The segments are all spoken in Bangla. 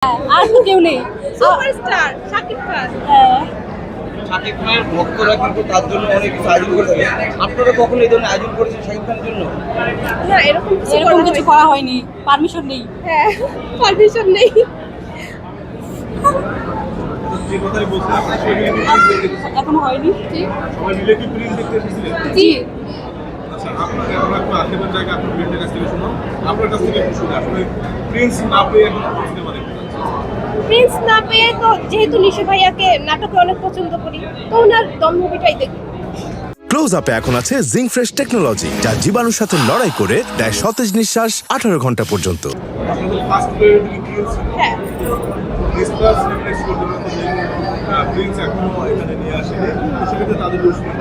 আর তো কেউ নেই। সুপারস্টার শাকিব খান। শাকিব খানের ভক্তরা কিন্তু তার জন্য অনেক কিছু আয়োজন করে থাকে। আপনারা কখন এই ধরনের আয়োজন করেছেন শাকিব খানের জন্য? না এরকম কিছু এরকম কিছু করা হয়নি, পারমিশন নেই। হ্যাঁ পারমিশন নেই। যে কথাই বলছিলাম সেগুলো কি প্রিন্ট দেখতে এখনো হয়নি। সবাই মিলে কি প্রিন্ট দেখতে এসেছিলেন? জি আচ্ছা আপনাকে আমরা একটু আশেপাশের জায়গায় আপনার প্রিন্টের কাছ থেকে শুনুন, আপনার কাছ থেকে একটু শুনি আসলে প্রিন্স না পেয়ে এখন সিনেমা দেখতে যাচ্ছেন। প্রিন্স না পেয়ে তো যেহেতু নিশু ভাইয়াকে নাটকে অনেক পছন্দ করি তো ওনার দম মুভিটাই দেখি। ক্লোজ আপে এখন আছে জিঙ্ক ফ্রেশ টেকনোলজি, যা জীবাণুর সাথে লড়াই করে দেয় সতেজ নিঃশ্বাস 18 ঘন্টা পর্যন্ত। আপনাদের ফার্স্ট প্রায়োরিটি কি প্রিন্স? হ্যাঁ ডিসপ্লাস রিপ্লেস করতে পারতো যে প্রিন্স এখনো এখানে নিয়ে আসেনি, তো সেক্ষেত্রে তাদের দোষ নেই।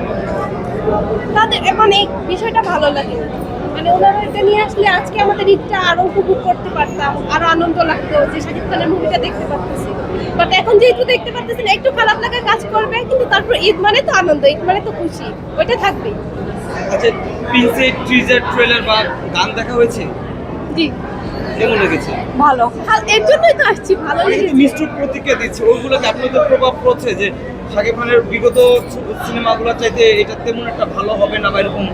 তাদের মানে এই বিষয়টা ভালো লাগে, মানে ওনারা এটা নিয়ে আসলে আজকে আমাদের ঈদটা আরো উপভোগ করতে পারতাম, আরো আনন্দ লাগতো যে শাকিব খানের মুভিটা দেখতে পারতেছি। বাট এখন যেহেতু দেখতে পারতেছি না, একটু খারাপ লাগা কাজ করবে, কিন্তু তারপর ঈদ মানে তো আনন্দ, ঈদ মানে তো খুশি, ওইটা থাকবেই। আচ্ছা, প্রিন্সের টিজার ট্রেলার বা গান দেখা হয়েছে? জি কেমন লেগেছে? ভালো। এর জন্যই তো আসছি, ভালো অনেকে লেগেছে। মিষ্টি প্রতিক্রিয়া দিচ্ছে, ওইগুলোকে আপনাদের প্রভাব পড়ছে যে শাকিব খানের বিগত সিনেমাগুলো চাইতে এটা তেমন একটা ভালো হবে না বা এরকম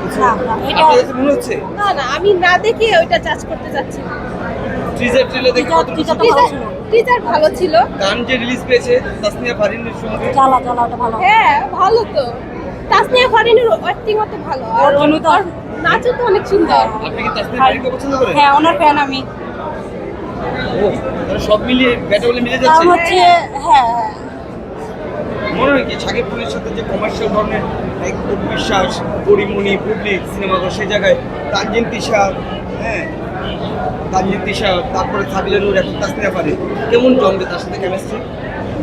কিছু? না, না, এটা- আপনার কাছে মনে হচ্ছে? না না আমি না দেখে ওইটা জাজ করতে চাচ্ছি না। টিজার ট্রেলার দেখে টিজার- কতটুকু টিজার তো ভালো ছিল। টিজার ভালো ছিল। গান যে রিলিজ পেয়েছে তাসনিয়া ফারিনের সঙ্গে, জ্বালা জ্বালা ওটা ভালো। হ্যাঁ ভালো তো, তাসনিয়া ফারিনের অ্যাক্টিং অত ভালো, আর ওর জন্যই তো- ওর নাচও তো অনেক সুন্দর। আপনি কি তাসনিয়া ফারিনকে পছন্দ করেন? হ্যাঁ, ওনার ফ্যান আমি। ও, তাহলে সব মিলিয়ে ব্যাটা বলে মিলে কারণ যাচ্ছে। হচ্ছে হ্যাঁ, মনে হয় কি শাকিব খানের সাথে যে কমার্শিয়াল ধরনের এক বিশ্বাস, পরিমণি, পাবলিক সিনেমাঘর, সেই জায়গায় তানজিন তিশা, হ্যাঁ তানজিন তিশা, তারপরে সাবিলা নূর, এখন তাসনিয়া ফারিন, কেমন জমবে তার সাথে কেমিস্ট্রি?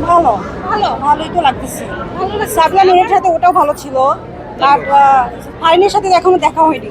ভালো ভালো ভালোই তো লাগতেছে। ভালো লাগছে। সাবলা নুরের সাথে ওটাও ভালো ছিল, বাট ফাইনের সাথে এখনো দেখা হয়নি।